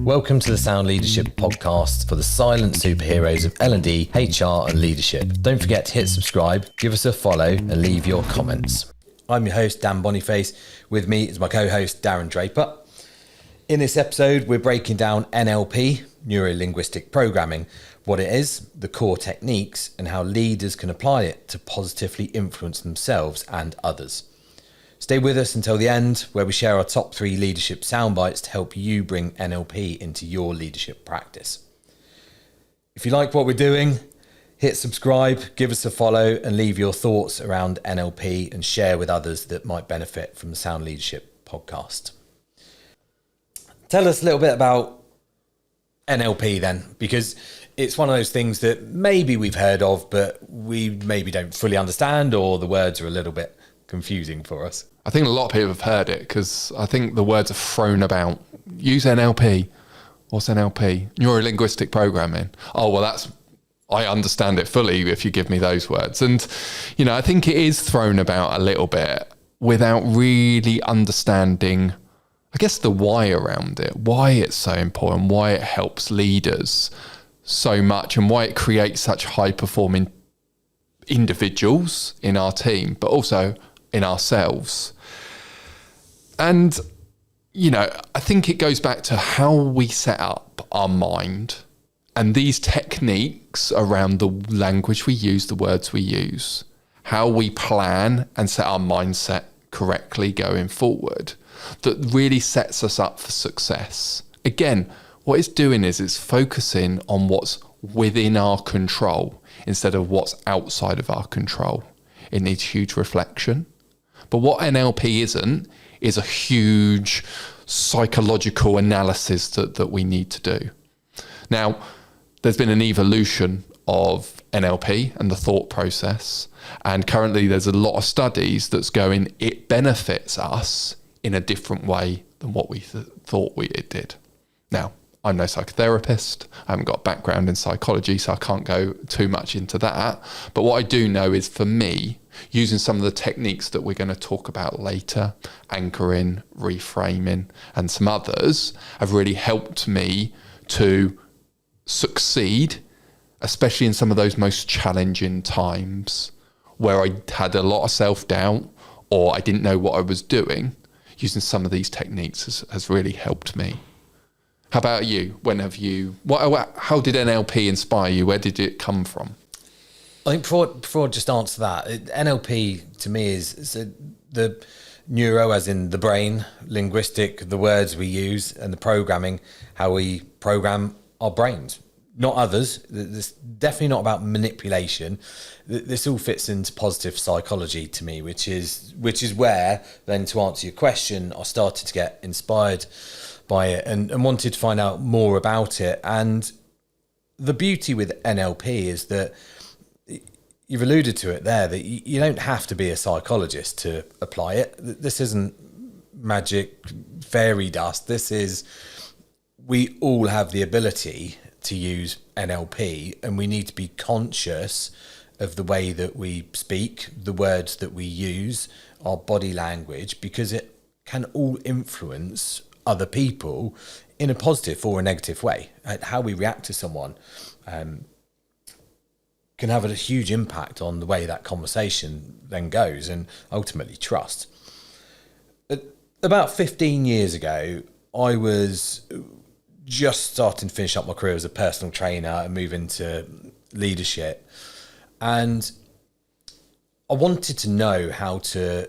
Welcome to the Sound Leadership podcast for the silent superheroes of L&D, HR and leadership. Don't forget to hit subscribe, give us a follow and leave your comments. I'm your host, Dan Boniface. With me is my co-host, Darren Draper. In this episode, we're breaking down NLP, neuro-linguistic programming, what it is, the core techniques and how leaders can apply it to positively influence themselves and others. Stay with us until the end, where we share our top 3 leadership soundbites to help you bring NLP into your leadership practice. If you like what we're doing, hit subscribe, give us a follow and leave your thoughts around NLP and share with others that might benefit from the Sound Leadership podcast. Tell us a little bit about NLP then, because it's one of those things that maybe we've heard of, but we maybe don't fully understand, or the words are a little bit confusing for us. I think a lot of people have heard it because I think the words are thrown about. Use NLP. What's NLP? Neuro-linguistic programming. Oh, well, I understand it fully if you give me those words. And, I think it is thrown about a little bit without really understanding, I guess, the why around it, why it's so important, why it helps leaders so much and why it creates such high-performing individuals in our team, but also in ourselves. And, I think it goes back to how we set up our mind and these techniques around the language we use, the words we use, how we plan and set our mindset correctly going forward, that really sets us up for success. Again, what it's doing is it's focusing on what's within our control instead of what's outside of our control. It needs huge reflection. But what NLP isn't is a huge psychological analysis that we need to do. Now, there's been an evolution of NLP and the thought process. And currently there's a lot of studies that's going, it benefits us in a different way than what we thought it did. Now, I'm no psychotherapist. I haven't got a background in psychology, so I can't go too much into that. But what I do know is, for me, using some of the techniques that we're going to talk about later, anchoring, reframing, and some others, have really helped me to succeed, especially in some of those most challenging times where I had a lot of self-doubt or I didn't know what I was doing. Using some of these techniques has really helped me. How about you? How did NLP inspire you? Where did it come from? I think before I just answer that, NLP to me is the neuro, as in the brain, linguistic, the words we use, and the programming, how we program our brains, not others. It's definitely not about manipulation. This all fits into positive psychology to me, which is where, then, to answer your question, I started to get inspired by it and wanted to find out more about it. And the beauty with NLP is that, you've alluded to it there, that you don't have to be a psychologist to apply it. This isn't magic fairy dust. We all have the ability to use NLP, and we need to be conscious of the way that we speak, the words that we use, our body language, because it can all influence other people in a positive or a negative way. How we react to someone can have a huge impact on the way that conversation then goes, and ultimately trust. About 15 years ago, I was just starting to finish up my career as a personal trainer and move into leadership. And I wanted to know how to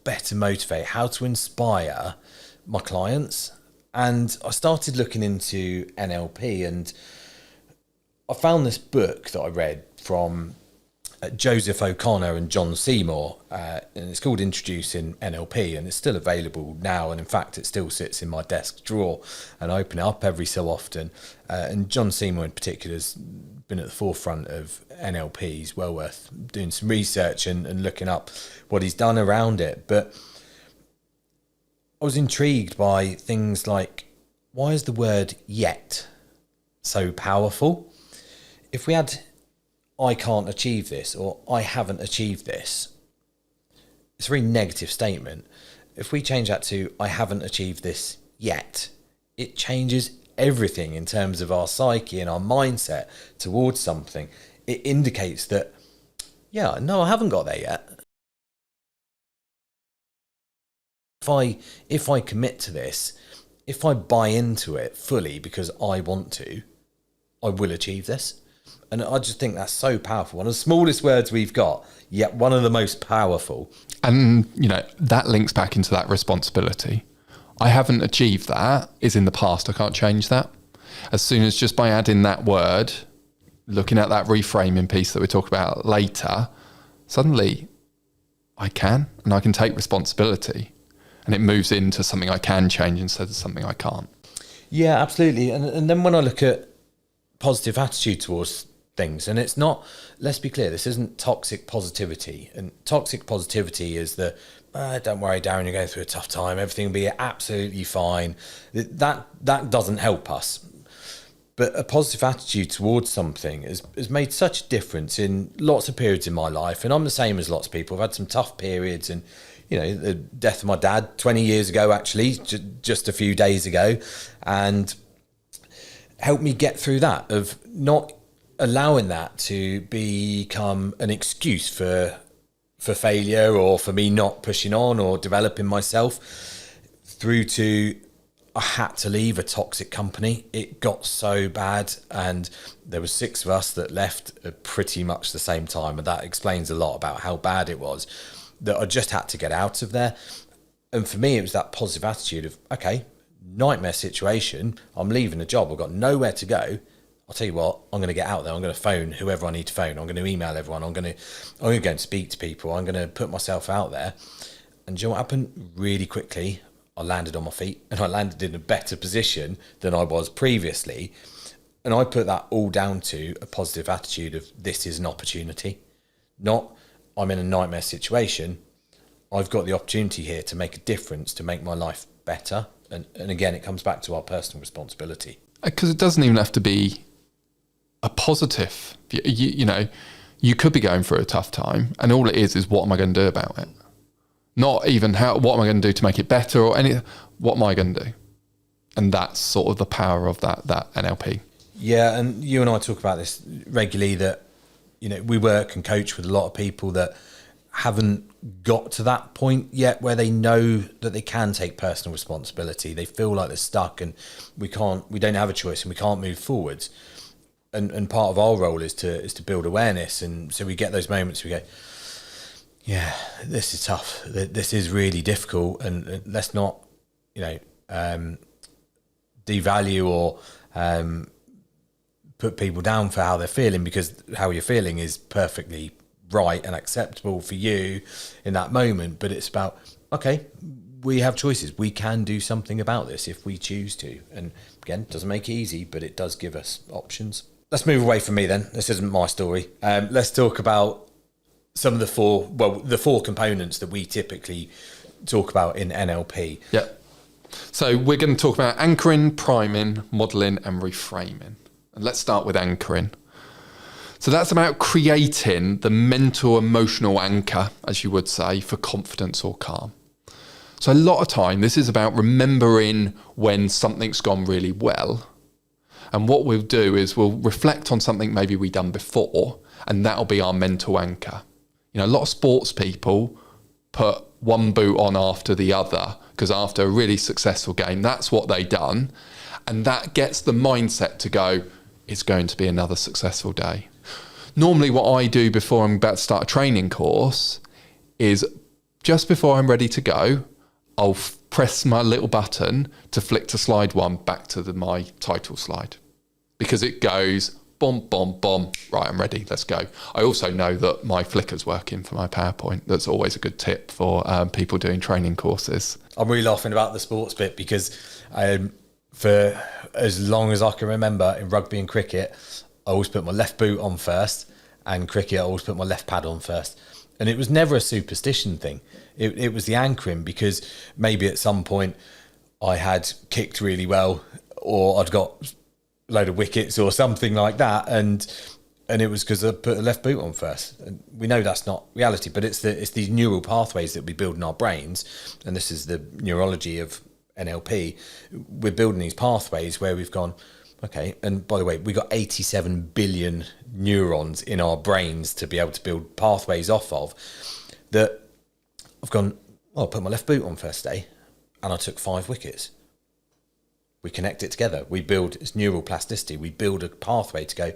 better motivate, how to inspire my clients. And I started looking into NLP, and I found this book that I read from Joseph O'Connor and John Seymour, and it's called Introducing NLP, and it's still available now. And in fact, it still sits in my desk drawer, and I open it up every so often. And John Seymour in particular has been at the forefront of NLP. He's well worth doing some research and looking up what he's done around it. But I was intrigued by things like, why is the word yet so powerful? If we had, I can't achieve this, or I haven't achieved this, it's a very negative statement. If we change that to, I haven't achieved this yet, it changes everything in terms of our psyche and our mindset towards something. It indicates that, yeah, no, I haven't got there yet. If I commit to this, if I buy into it fully because I want to, I will achieve this. And I just think that's so powerful. One of the smallest words we've got, yet one of the most powerful. And, that links back into that responsibility. I haven't achieved that, is in the past. I can't change that. As soon as just by adding that word, looking at that reframing piece that we talk about later, suddenly I can, and I can take responsibility. And it moves into something I can change instead of something I can't. Yeah, absolutely. And then when I look at positive attitude towards things, and it's not, let's be clear, this isn't toxic positivity. And toxic positivity is don't worry, Darren, you're going through a tough time, everything will be absolutely fine. That doesn't help us. But a positive attitude towards something has made such a difference in lots of periods in my life. And I'm the same as lots of people. I've had some tough periods, and the death of my dad 20 years ago, actually, just a few days ago, and helped me get through that, of not allowing that to become an excuse for failure, or for me not pushing on or developing myself, through to I had to leave a toxic company. It got so bad, and there were 6 of us that left at pretty much the same time, and that explains a lot about how bad it was, that I just had to get out of there. And for me, it was that positive attitude of, okay, nightmare situation, I'm leaving a job, I've got nowhere to go. I'll tell you what, I'm going to get out there, I'm going to phone whoever I need to phone, I'm going to email everyone, I'm going to go and speak to people, I'm going to put myself out there. And do you know what happened? Really quickly, I landed on my feet, and I landed in a better position than I was previously. And I put that all down to a positive attitude of, this is an opportunity, not I'm in a nightmare situation. I've got the opportunity here to make a difference, to make my life better. And again, it comes back to our personal responsibility. Because it doesn't even have to be a positive. You could be going through a tough time, and all it is what am I going to do about it? Not even what am I going to do to make it better, or what am I going to do? And that's sort of the power of that NLP. Yeah, and you and I talk about this regularly, that we work and coach with a lot of people that haven't got to that point yet where they know that they can take personal responsibility. They feel like they're stuck, and we don't have a choice, and we can't move forwards. And part of our role is to build awareness. And so we get those moments we go, yeah, this is tough. This is really difficult, and let's not, devalue or put people down for how they're feeling, because how you're feeling is perfectly right and acceptable for you in that moment. But it's about, okay, we have choices. We can do something about this if we choose to. And again, it doesn't make it easy, but it does give us options. Let's move away from me then. This isn't my story. Let's talk about some of the four components that we typically talk about in NLP. Yeah. So we're going to talk about anchoring, priming, modelling and reframing. And let's start with anchoring. So that's about creating the mental emotional anchor, as you would say, for confidence or calm. So a lot of time, this is about remembering when something's gone really well. And what we'll do is we'll reflect on something maybe we've done before, and that'll be our mental anchor. A lot of sports people put one boot on after the other, because after a really successful game, that's what they done. And that gets the mindset to go, it's going to be another successful day. Normally what I do before I'm about to start a training course is, just before I'm ready to go, I'll press my little button to flick to slide 1 back to my title slide. Because it goes, boom, boom, boom, right, I'm ready, let's go. I also know that my flicker's working for my PowerPoint. That's always a good tip for people doing training courses. I'm really laughing about the sports bit, because for as long as I can remember in rugby and cricket, I always put my left boot on first, and cricket, I always put my left pad on first. And it was never a superstition thing. It was the anchoring, because maybe at some point I had kicked really well, or I'd got a load of wickets or something like that, and it was because I put the left boot on first. And we know that's not reality, but it's these neural pathways that we build in our brains, and this is the neurology of NLP, we're building these pathways where we've gone, okay, and by the way, we got 87 billion neurons in our brains to be able to build pathways off of, that I've gone, well, I put my left boot on first day and I took 5 wickets. We connect it together. We build, it's neural plasticity. We build a pathway to go,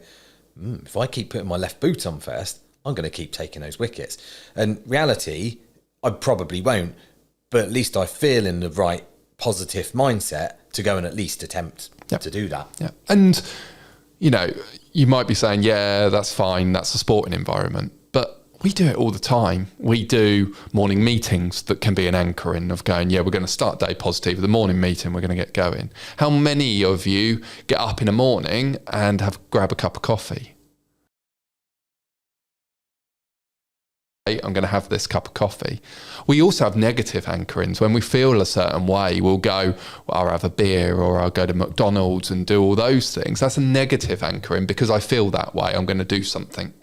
if I keep putting my left boot on first, I'm going to keep taking those wickets. And reality, I probably won't, but at least I feel in the right positive mindset to go and at least attempt to do that. Yeah. And, you know, you might be saying, yeah, that's fine. That's a sporting environment. But we do it all the time. We do morning meetings that can be an anchoring of going, yeah, we're going to start day positive. The morning meeting, we're going to get going. How many of you get up in the morning and grab a cup of coffee? I'm going to have this cup of coffee. We also have negative anchorings. When we feel a certain way, we'll go, well, I'll have a beer, or I'll go to McDonald's and do all those things. That's a negative anchoring because I feel that way. I'm going to do something.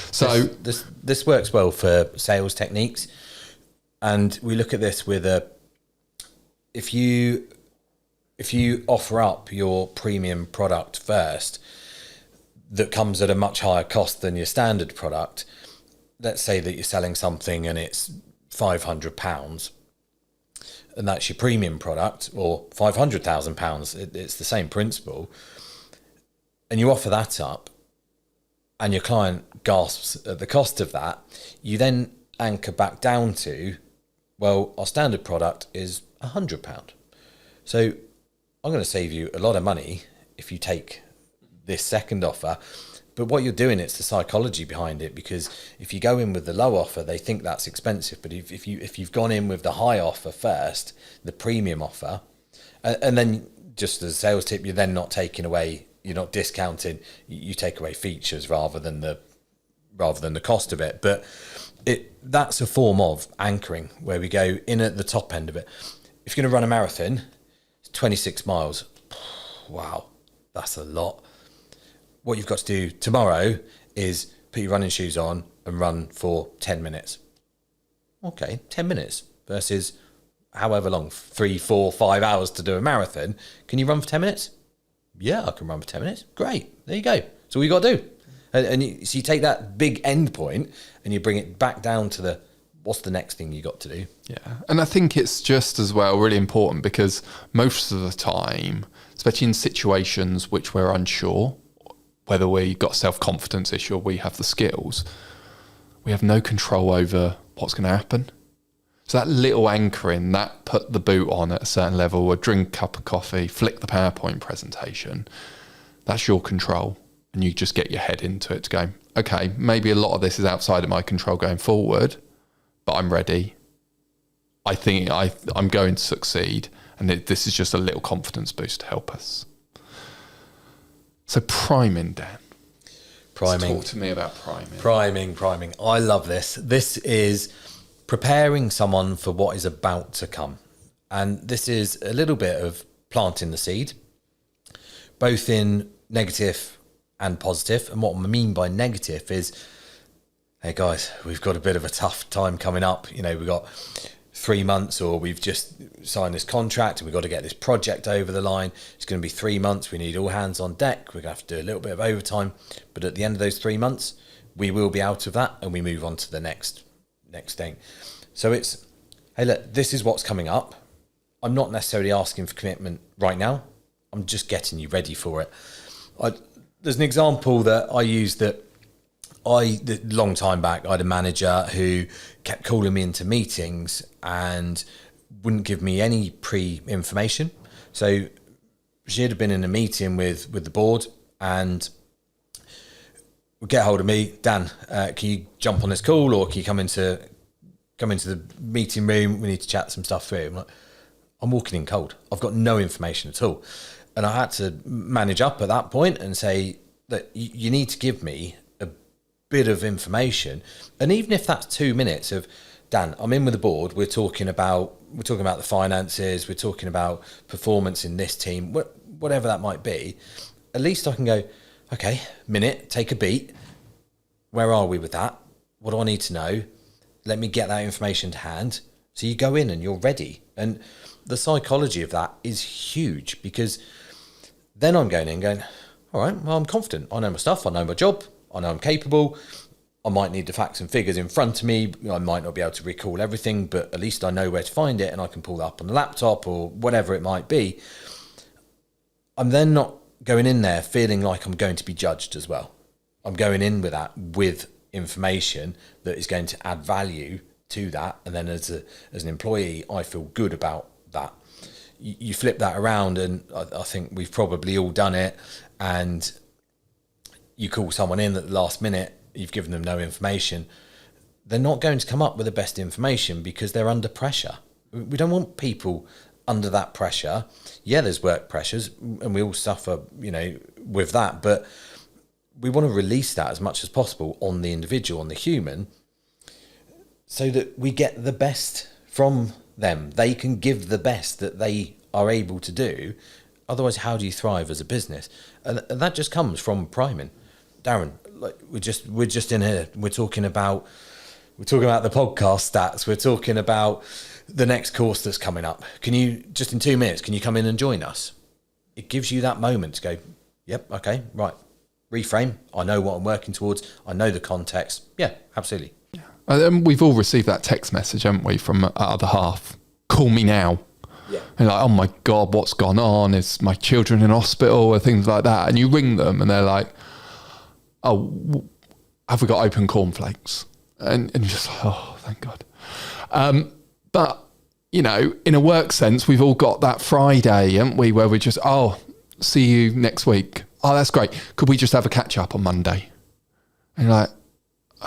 So this works well for sales techniques. And we look at this with if you offer up your premium product first, that comes at a much higher cost than your standard product. Let's say that you're selling something and it's £500 and that's your premium product, or £500,000. It's the same principle. And you offer that up and your client gasps at the cost of that. You then anchor back down to, well, our standard product is £100. So I'm going to save you a lot of money if you take this second offer. But what you're doing, it's the psychology behind it, because if you go in with the low offer, they think that's expensive. But if you've gone in with the high offer first, the premium offer, and then just as a sales tip, you're then not taking away, you're not discounting, you take away features rather than the cost of it. But that's a form of anchoring where we go in at the top end of it. If you're going to run a marathon, it's 26 miles. Wow, that's a lot. What you've got to do tomorrow is put your running shoes on and run for 10 minutes. Okay, 10 minutes versus however long, 3, 4, 5 hours to do a marathon. Can you run for 10 minutes? Yeah, I can run for 10 minutes. Great, there you go. That's all you got to do. So you take that big end point and you bring it back down to what's the next thing you got to do? Yeah, and I think it's just as well really important, because most of the time, especially in situations which we're unsure, whether we got a self-confidence issue or we have the skills, we have no control over what's going to happen. So that little anchoring, that put the boot on at a certain level, or drink a cup of coffee, flick the PowerPoint presentation, that's your control. And you just get your head into it to go, okay, maybe a lot of this is outside of my control going forward, but I'm ready. I think I'm going to succeed. And this is just a little confidence boost to help us. So priming, Dan. Priming. Talk to me about priming. Priming. I love this. This is preparing someone for what is about to come. And this is a little bit of planting the seed, both in negative and positive. And what I mean by negative is, hey guys, we've got a bit of a tough time coming up. You know, we've got 3 months, or we've just signed this contract and we've got to get this project over the line. It's going to be 3 months. We need all hands on deck. We're going to have to do a little bit of overtime. But at the end of those 3 months, we will be out of that and we move on to the next thing. So it's, hey, look, this is what's coming up. I'm not necessarily asking for commitment right now. I'm just getting you ready for it. There's an example that I used that a long time back. I had a manager who kept calling me into meetings and wouldn't give me any pre-information. So she had been in a meeting with the board and would get hold of me. Dan, can you jump on this call, or can you come into the meeting room? We need to chat some stuff through. I'm like, I'm walking in cold. I've got no information at all. And I had to manage up at that point and say that you need to give me a bit of information. And even if that's 2 minutes of, Dan, I'm in with the board. We're talking about the finances. We're talking about performance in this team, whatever that might be. At least I can go, okay, minute, take a beat. Where are we with that? What do I need to know? Let me get that information to hand. So you go in and you're ready. And the psychology of that is huge, because then I'm going in going, all right, well, I'm confident. I know my stuff. I know my job. I know I'm capable. I might need the facts and figures in front of me. I might not be able to recall everything, but at least I know where to find it and I can pull that up on the laptop or whatever it might be. I'm then not going in there feeling like I'm going to be judged as well. I'm going in with that, with information that is going to add value to that. And then as an employee, I feel good about that. You flip that around, and I think we've probably all done it, and you call someone in at the last minute, you've given them no information, they're not going to come up with the best information because they're under pressure. We don't want people under that pressure. Yeah, there's work pressures and we all suffer, with that, but we want to release that as much as possible on the individual, on the human, so that we get the best from them. They can give the best that they are able to do. Otherwise, how do you thrive as a business? And that just comes from priming. Darren, like we're just in here. We're talking about the podcast stats. We're talking about the next course that's coming up. Can you, just in 2 minutes, can you come in and join us? It gives you that moment to go, yep, okay, right. Reframe. I know what I'm working towards. I know the context. Yeah, absolutely. And we've all received that text message, haven't we, from our other half? Call me now. Yeah. And like, oh my God, what's gone on? Is my children in hospital or things like that? And you ring them and they're like, oh, have we got open cornflakes? And you're just like, oh, thank God. But, in a work sense, we've all got that Friday, haven't we, where we just, oh, see you next week. Oh, that's great. Could we just have a catch up on Monday? And you're like,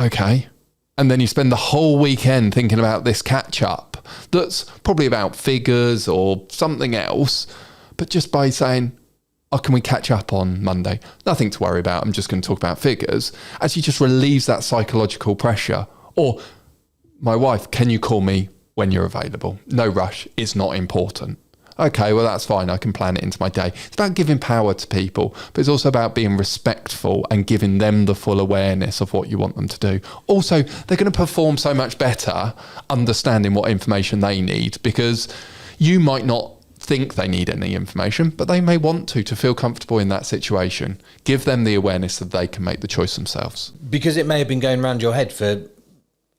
okay. And then you spend the whole weekend thinking about this catch up that's probably about figures or something else. But just by saying, oh, can we catch up on Monday? Nothing to worry about. I'm just going to talk about figures. Actually just relieves that psychological pressure. Or my wife, can you call me when you're available? No rush. It's not important. Okay, well, that's fine. I can plan it into my day. It's about giving power to people, but it's also about being respectful and giving them the full awareness of what you want them to do. Also, they're going to perform so much better understanding what information they need, because you might not think they need any information, but they may want to feel comfortable in that situation. Give them the awareness that they can make the choice themselves. Because it may have been going around your head for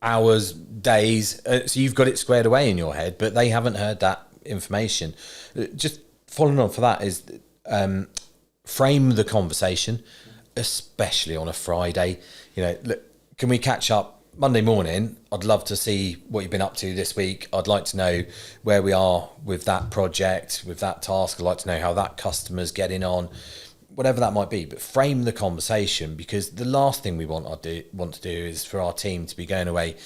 hours, days, so you've got it squared away in your head, but they haven't heard that information. Just following on for that is frame the conversation, especially on a Friday. Look, can we catch up Monday morning? I'd love to see what you've been up to this week. I'd like to know where we are with that project, with that task. I'd like to know how that customer's getting on, whatever that might be. But frame the conversation, because the last thing we want to do is for our team to be going away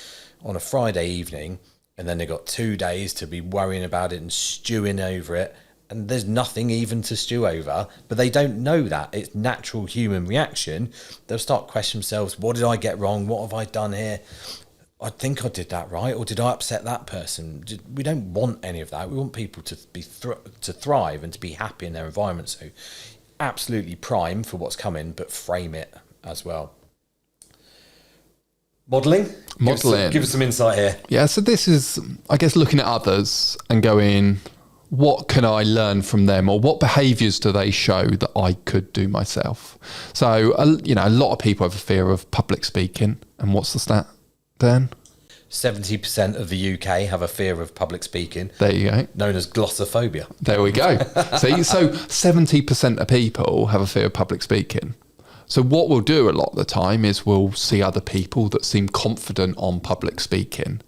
on a Friday evening, and then they've got 2 days to be worrying about it and stewing over it. And there's nothing even to stew over, but they don't know that. It's natural human reaction. They'll start questioning themselves. What did I get wrong? What have I done here? I think I did that right. Or did I upset that person? We don't want any of that. We want people to be to thrive and to be happy in their environment. So absolutely prime for what's coming, but frame it as well. Modelling? Give us some insight here. Yeah, so this is, I guess, looking at others and going, what can I learn from them, or what behaviours do they show that I could do myself? So, a lot of people have a fear of public speaking. And what's the stat, Dan? 70% of the UK have a fear of public speaking. There you go. Known as glossophobia. There we go. See, so 70% of people have a fear of public speaking. So what we'll do a lot of the time is we'll see other people that seem confident on public speaking,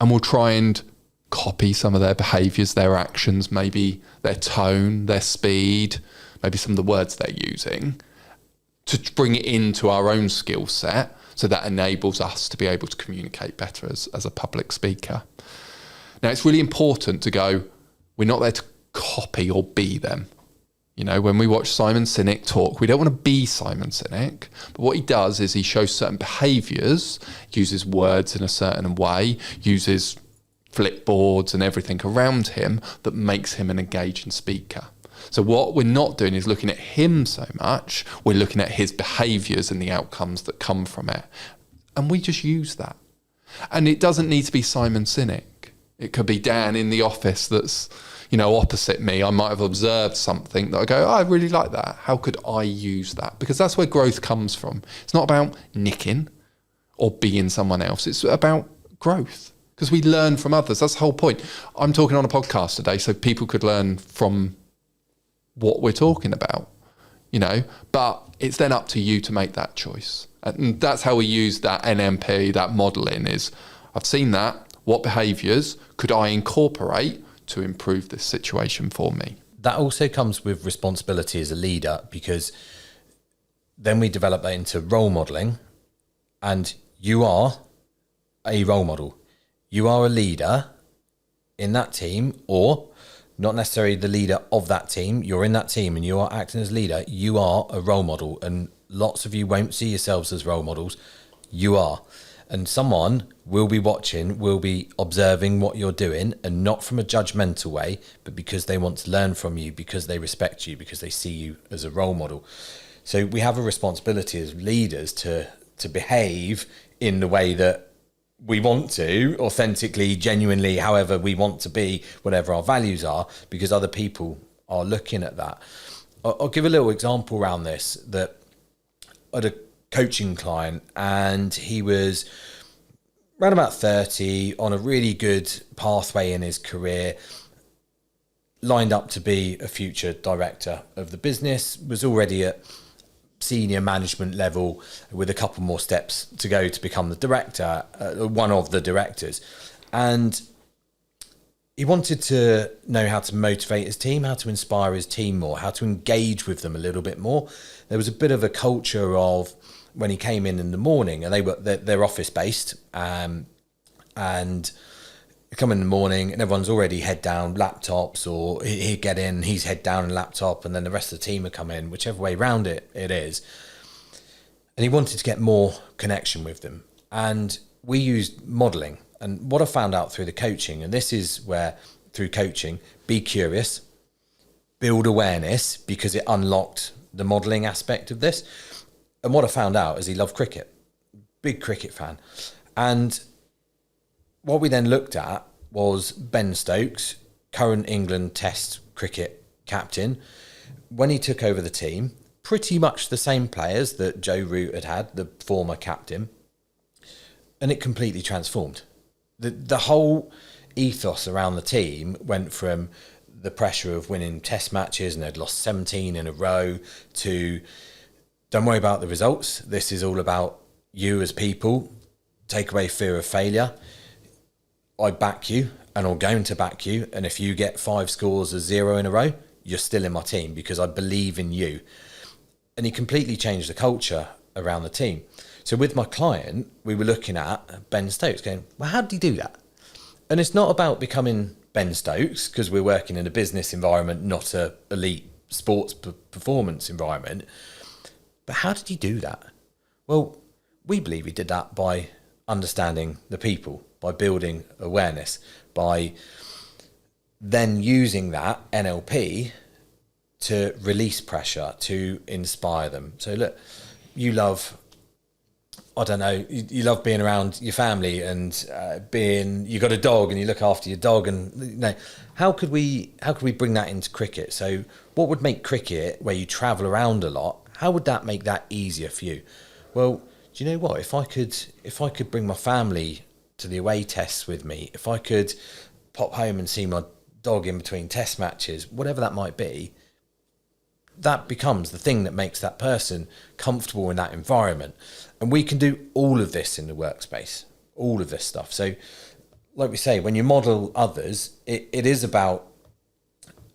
and we'll try and copy some of their behaviours, their actions, maybe their tone, their speed, maybe some of the words they're using, to bring it into our own skill set, so that enables us to be able to communicate better as a public speaker. Now, it's really important to go, we're not there to copy or be them. When we watch Simon Sinek talk, we don't want to be Simon Sinek, but what he does is he shows certain behaviours, uses words in a certain way, uses flipboards and everything around him that makes him an engaging speaker. So what we're not doing is looking at him so much, we're looking at his behaviours and the outcomes that come from it. And we just use that. And it doesn't need to be Simon Sinek. It could be Dan in the office that's, opposite me. I might have observed something that I go, I really like that. How could I use that? Because that's where growth comes from. It's not about nicking or being someone else. It's about growth, because we learn from others. That's the whole point. I'm talking on a podcast today so people could learn from what we're talking about, but it's then up to you to make that choice. And that's how we use that NMP, that modelling is, I've seen that. What behaviours could I incorporate to improve this situation for me? That also comes with responsibility as a leader, because then we develop that into role modelling, and you are a role model. You are a leader in that team, or not necessarily the leader of that team. You're in that team and you are acting as leader. You are a role model, and lots of you won't see yourselves as role models. You are. And someone will be watching, will be observing what you're doing, and not from a judgmental way, but because they want to learn from you, because they respect you, because they see you as a role model. So we have a responsibility as leaders to behave in the way that we want to, authentically, genuinely, however we want to be, whatever our values are, because other people are looking at that. I'll give a little example around this. That I had a coaching client, and he was around about 30, on a really good pathway in his career, lined up to be a future director of the business, was already at senior management level with a couple more steps to go to become the director, one of the directors. And he wanted to know how to motivate his team, how to inspire his team more, how to engage with them a little bit more. There was a bit of a culture of, when he came in the morning, and they're office based, and come in the morning and everyone's already head down laptops, or he'd get in, he's head down and laptop, and then the rest of the team would come in, whichever way round it is. And he wanted to get more connection with them. And we used modelling. And what I found out through the coaching, and this is where, through coaching, be curious, build awareness, because it unlocked the modelling aspect of this. And what I found out is he loved cricket, big cricket fan. And what we then looked at was Ben Stokes, current England Test cricket captain. When he took over the team, pretty much the same players that Joe Root had, the former captain, and it completely transformed. The whole ethos around the team went from the pressure of winning Test matches, and they'd lost 17 in a row, to don't worry about the results. This is all about you as people. Take away fear of failure. I back you, and I'm going to back you. And if you get 5 scores of 0 in a row, you're still in my team, because I believe in you. And he completely changed the culture around the team. So with my client, we were looking at Ben Stokes going, well, how did he do that? And it's not about becoming Ben Stokes, because we're working in a business environment, not a elite sports performance environment. But how did he do that? Well, we believe he did that by understanding the people, by building awareness, by then using that NLP to release pressure, to inspire them. So look, you love, I don't know, you love being around your family, and you got a dog and you look after your dog, and how could we bring that into cricket? So what would make cricket, where you travel around a lot, how would that make that easier for you? Well, do you know what? If I could bring my family to the away tests with me, if I could pop home and see my dog in between test matches, whatever that might be, that becomes the thing that makes that person comfortable in that environment. And we can do all of this in the workspace, all of this stuff. So like we say, when you model others, it is about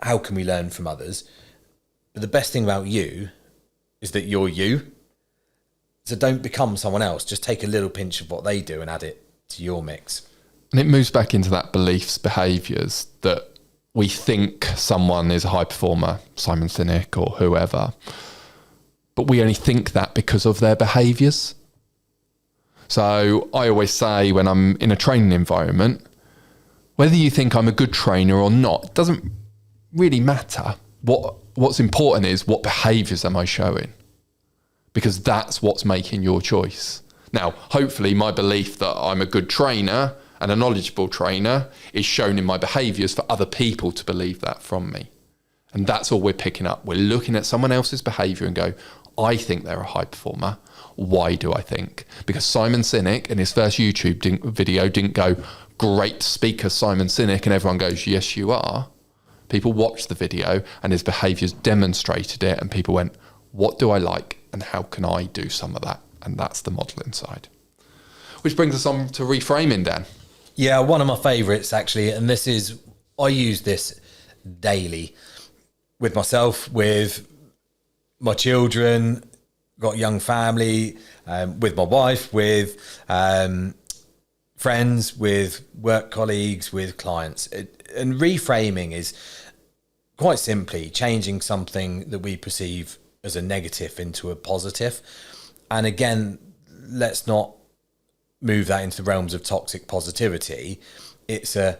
how can we learn from others. But the best thing about you is that you're you. So don't become someone else. Just take a little pinch of what they do and add it to your mix. And it moves back into that beliefs, behaviours, that we think someone is a high performer, Simon Sinek or whoever, but we only think that because of their behaviours. So I always say, when I'm in a training environment, whether you think I'm a good trainer or not, doesn't really matter. What's important is, what behaviours am I showing? Because that's what's making your choice. Now, hopefully my belief that I'm a good trainer And a knowledgeable trainer is shown in my behaviours for other people to believe that from me. And that's all we're picking up. We're looking at someone else's behaviour and go, I think they're a high performer. Why do I think? Because Simon Sinek in his first YouTube video didn't go, great speaker Simon Sinek, and everyone goes, yes, you are. People watched the video and his behaviours demonstrated it, and people went, what do I like and how can I do some of that? And that's the modelling side. Which brings us on to reframing, Dan. Yeah, one of my favourites actually, and I use this daily with myself, with my children, got a young family, with my wife, with friends, with work colleagues, with clients. And reframing is quite simply changing something that we perceive as a negative into a positive. And again, let's not move that into the realms of toxic positivity. I've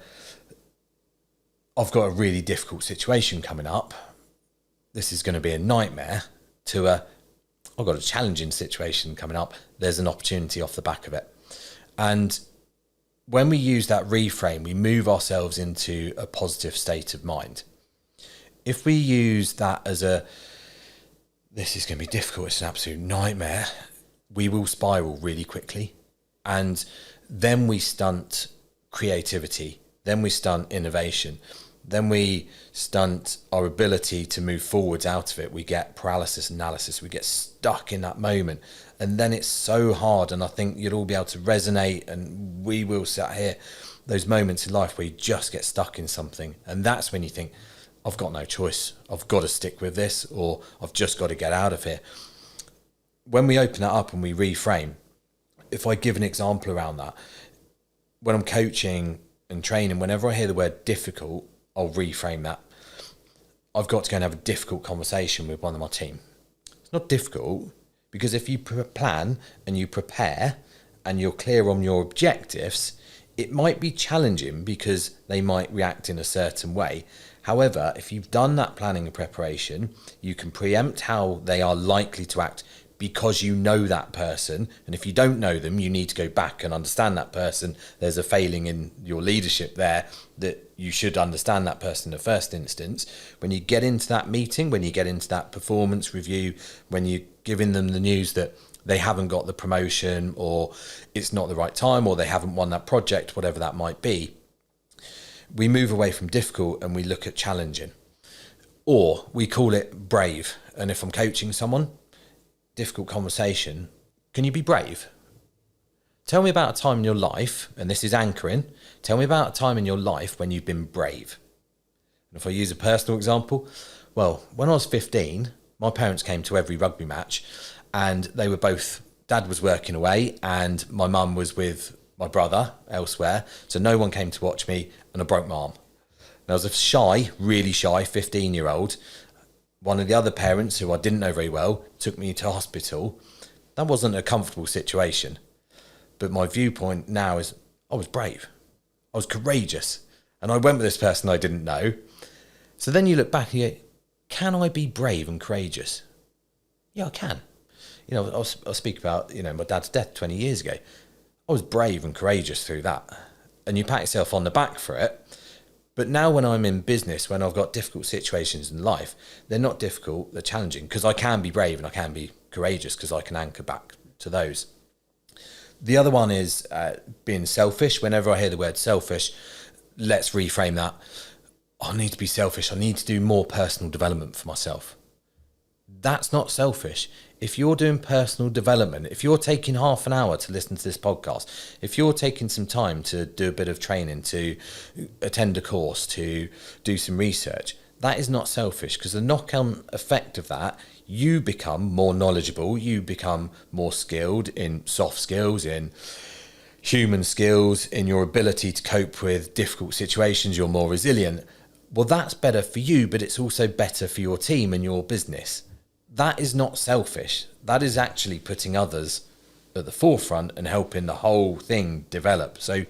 got a really difficult situation coming up. This is going to be a nightmare, I've got a challenging situation coming up. There's an opportunity off the back of it. And when we use that reframe, we move ourselves into a positive state of mind. If we use that as this is going to be difficult, it's an absolute nightmare, we will spiral really quickly. And then we stunt creativity, then we stunt innovation, then we stunt our ability to move forwards out of it. We get paralysis analysis, we get stuck in that moment. And then it's so hard, and I think you'd all be able to resonate, and we will sit here, those moments in life where you just get stuck in something. And that's when you think, I've got no choice. I've got to stick with this, or I've just got to get out of here. When we open it up and we reframe, if I give an example around that, when I'm coaching and training, whenever I hear the word difficult, I'll reframe that. I've got to go and have a difficult conversation with one of my team. It's not difficult, because if you plan and you prepare and you're clear on your objectives, it might be challenging because they might react in a certain way. However, if you've done that planning and preparation, you can preempt how they are likely to act because you know that person. And if you don't know them, you need to go back and understand that person. There's a failing in your leadership there, that you should understand that person in the first instance. When you get into that meeting, when you get into that performance review, when you're giving them the news that they haven't got the promotion, or it's not the right time, or they haven't won that project, whatever that might be, we move away from difficult and we look at challenging, or we call it brave. And if I'm coaching someone, difficult conversation, can you be brave? Tell me about a time in your life, and this is anchoring, tell me about a time in your life when you've been brave. And if I use a personal example, well, when I was 15, my parents came to every rugby match, and they were both, dad was working away and my mum was with my brother elsewhere, so no one came to watch me, and I broke my arm. And I was a shy, really shy 15-year-old. One of the other parents, who I didn't know very well, took me to hospital. That wasn't a comfortable situation. But my viewpoint now is, I was brave. I was courageous. And I went with this person I didn't know. So then you look back and you go, can I be brave and courageous? Yeah, I can. I'll speak about, my dad's death 20 years ago. I was brave and courageous through that. And you pat yourself on the back for it. But now when I'm in business, when I've got difficult situations in life, they're not difficult, they're challenging, because I can be brave and I can be courageous, because I can anchor back to those. The other one is being selfish. Whenever I hear the word selfish, let's reframe that. I need to be selfish. I need to do more personal development for myself. That's not selfish. If you're doing personal development, if you're taking half an hour to listen to this podcast, if you're taking some time to do a bit of training, to attend a course, to do some research, that is not selfish, because the knock-on effect of that, you become more knowledgeable, you become more skilled in soft skills, in human skills, in your ability to cope with difficult situations, you're more resilient. Well, that's better for you, but it's also better for your team and your business. That is not selfish. That is actually putting others at the forefront and helping the whole thing develop. So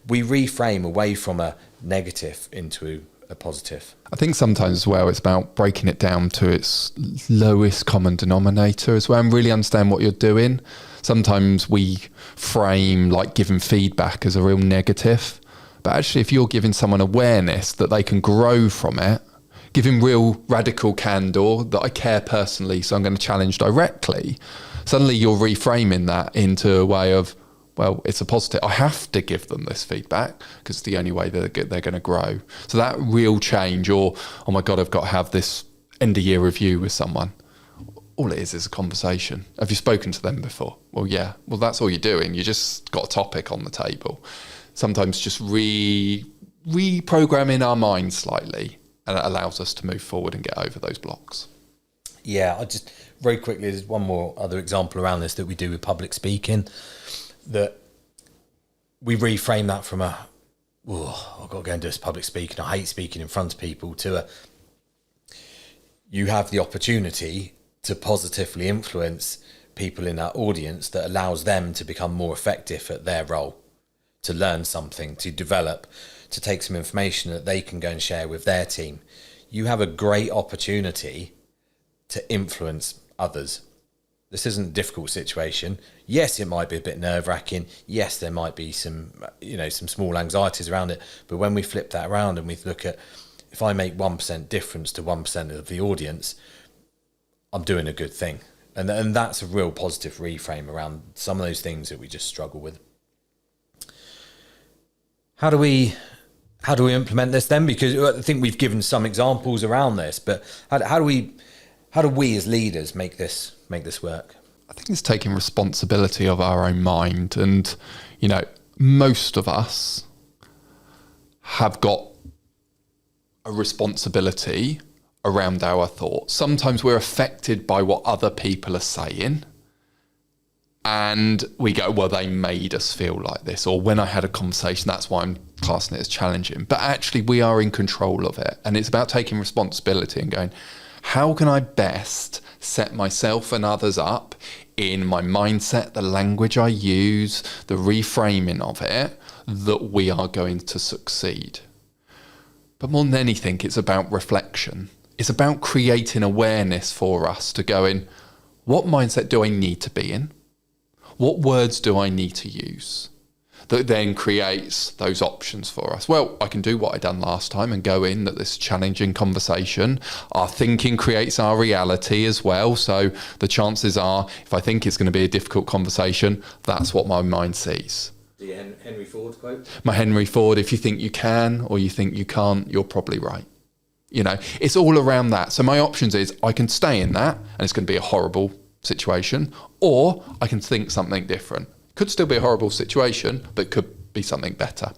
we reframe away from a negative into a positive. I think sometimes as well, it's about breaking it down to its lowest common denominator as well, and really understand what you're doing. Sometimes we frame like giving feedback as a real negative, but actually if you're giving someone awareness that they can grow from it, giving real radical candor that I care personally, so I'm going to challenge directly, suddenly you're reframing that into a way of, well, it's a positive. I have to give them this feedback because it's the only way they're going to grow. So that real change, or, oh my God, I've got to have this end of year review with someone. All it is a conversation. Have you spoken to them before? Well, yeah. Well, that's all you're doing. You just got a topic on the table. Sometimes just reprogramming our mind slightly, and it allows us to move forward and get over those blocks. Yeah, I just very quickly, there's one more other example around this that we do with public speaking, that we reframe that from I've got to go and do this public speaking, I hate speaking in front of people, to you have the opportunity to positively influence people in that audience that allows them to become more effective at their role, to learn something, to develop, to take some information that they can go and share with their team. You have a great opportunity to influence others. This isn't a difficult situation. Yes, it might be a bit nerve-wracking. Yes, there might be some small anxieties around it. But when we flip that around and we look at, if I make 1% difference to 1% of the audience, I'm doing a good thing. And that's a real positive reframe around some of those things that we just struggle with. How do we implement this then? Because I think we've given some examples around this, but how do we as leaders make this work? I think it's taking responsibility of our own mind. And, most of us have got a responsibility around our thoughts. Sometimes we're affected by what other people are saying. And we go, well, they made us feel like this. Or when I had a conversation, that's why I'm classing it as challenging. But actually, we are in control of it. And it's about taking responsibility and going, how can I best set myself and others up in my mindset, the language I use, the reframing of it, that we are going to succeed? But more than anything, it's about reflection. It's about creating awareness for us to go in, what mindset do I need to be in? What words do I need to use? That then creates those options for us. Well, I can do what I done last time and go in at this challenging conversation. Our thinking creates our reality as well. So the chances are, if I think it's going to be a difficult conversation, that's what my mind sees. The Henry Ford quote? My Henry Ford, if you think you can or you think you can't, you're probably right. It's all around that. So my options is I can stay in that and it's going to be a horrible situation, or I can think something different. Could still be a horrible situation, but could be something better.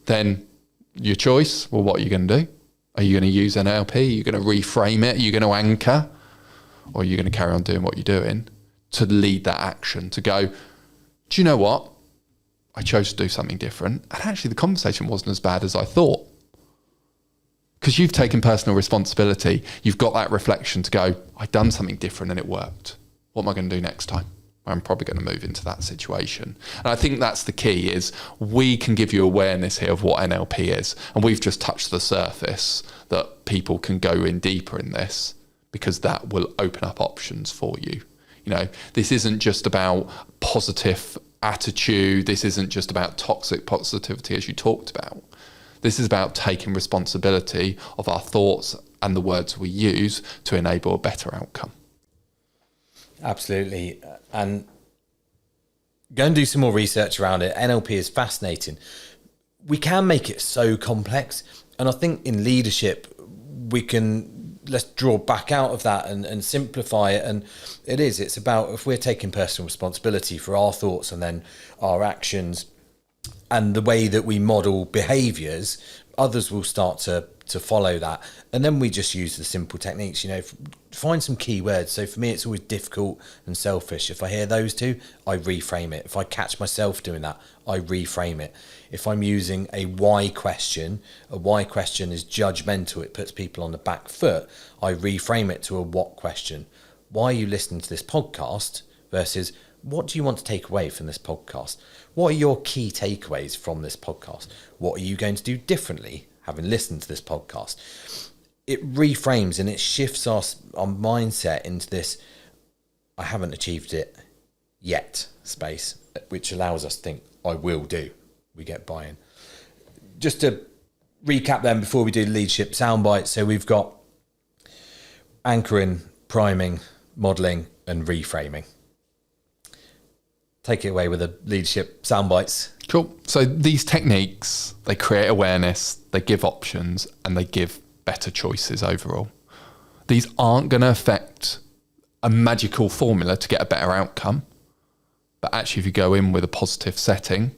Then your choice, well, what are you going to do? Are you going to use NLP? Are you going to reframe it? Are you going to anchor? Or are you going to carry on doing what you're doing to lead that action, to go, do you know what? I chose to do something different. And actually the conversation wasn't as bad as I thought. Because you've taken personal responsibility. You've got that reflection to go, I've done something different and it worked. What am I going to do next time? I'm probably going to move into that situation. And I think that's the key, is we can give you awareness here of what NLP is. And we've just touched the surface, that people can go in deeper in this, because that will open up options for you. This isn't just about positive attitude. This isn't just about toxic positivity, as you talked about. This is about taking responsibility of our thoughts and the words we use to enable a better outcome. Absolutely. And go and do some more research around it. NLP is fascinating. We can make it so complex. And I think in leadership, let's draw back out of that and simplify it. And it's about, if we're taking personal responsibility for our thoughts and then our actions and the way that we model behaviours, others will start to follow that. And then we just use the simple techniques, find some key words. So for me, it's always difficult and selfish. If I hear those two, I reframe it. If I catch myself doing that, I reframe it. If I'm using a why question is judgmental, it puts people on the back foot, I reframe it to a what question. Why are you listening to this podcast versus what do you want to take away from this podcast? What are your key takeaways from this podcast? What are you going to do differently? having listened to this podcast. It reframes and it shifts our mindset into this, I haven't achieved it yet space, which allows us to think, I will do. We get buy-in. Just to recap then before we do the leadership soundbite. So we've got anchoring, priming, modelling and reframing. Take it away with the leadership soundbites. Cool. So these techniques, they create awareness, they give options, and they give better choices overall. These aren't going to affect a magical formula to get a better outcome. But actually, if you go in with a positive setting,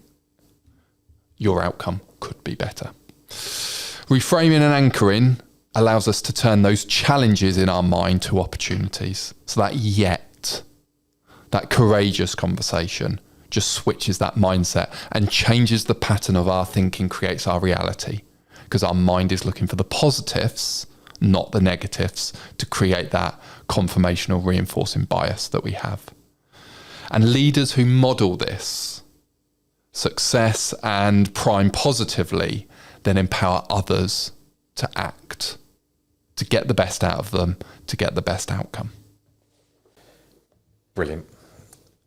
your outcome could be better. Reframing and anchoring allows us to turn those challenges in our mind to opportunities. So that courageous conversation just switches that mindset and changes the pattern of our thinking, creates our reality. Because our mind is looking for the positives, not the negatives, to create that confirmational reinforcing bias that we have. And leaders who model this success and prime positively then empower others to act, to get the best out of them, to get the best outcome. Brilliant.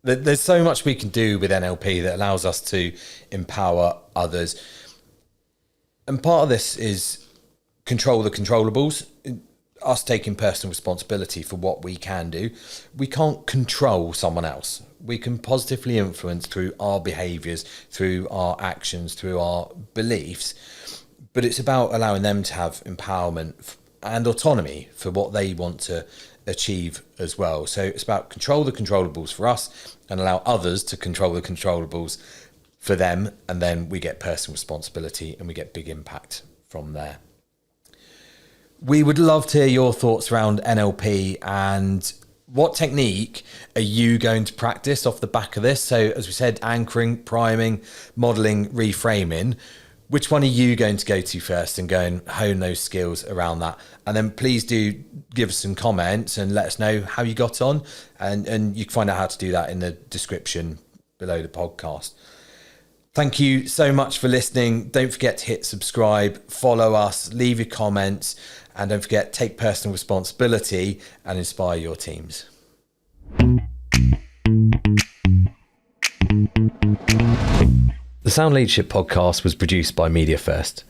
There's so much we can do with NLP that allows us to empower others. And part of this is control the controllables, us taking personal responsibility for what we can do. We can't control someone else. We can positively influence through our behaviours, through our actions, through our beliefs. But it's about allowing them to have empowerment and autonomy for what they want to achieve as well. So it's about control the controllables for us and allow others to control the controllables for them, and then we get personal responsibility and we get big impact from there. We would love to hear your thoughts around NLP and what technique are you going to practice off the back of this? So as we said, anchoring, priming, modelling, reframing. Which one are you going to go to first and go and hone those skills around that? And then please do give us some comments and let us know how you got on. And you can find out how to do that in the description below the podcast. Thank you so much for listening. Don't forget to hit subscribe, follow us, leave your comments, and don't forget, take personal responsibility and inspire your teams. The Sound Leadership podcast was produced by Media First.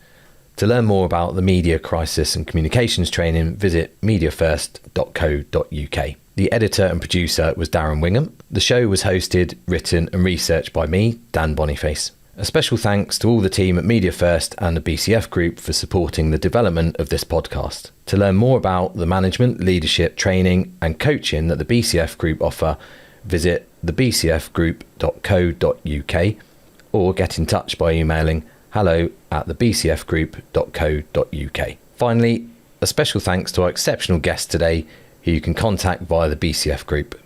To learn more about the media crisis and communications training, visit mediafirst.co.uk. The editor and producer was Darren Wingham. The show was hosted, written and researched by me, Dan Boniface. A special thanks to all the team at Media First and the BCF Group for supporting the development of this podcast. To learn more about the management, leadership, training and coaching that the BCF Group offer, visit thebcfgroup.co.uk or get in touch by emailing hello@thebcfgroup.co.uk. Finally, a special thanks to our exceptional guest today, who you can contact via the BCF Group.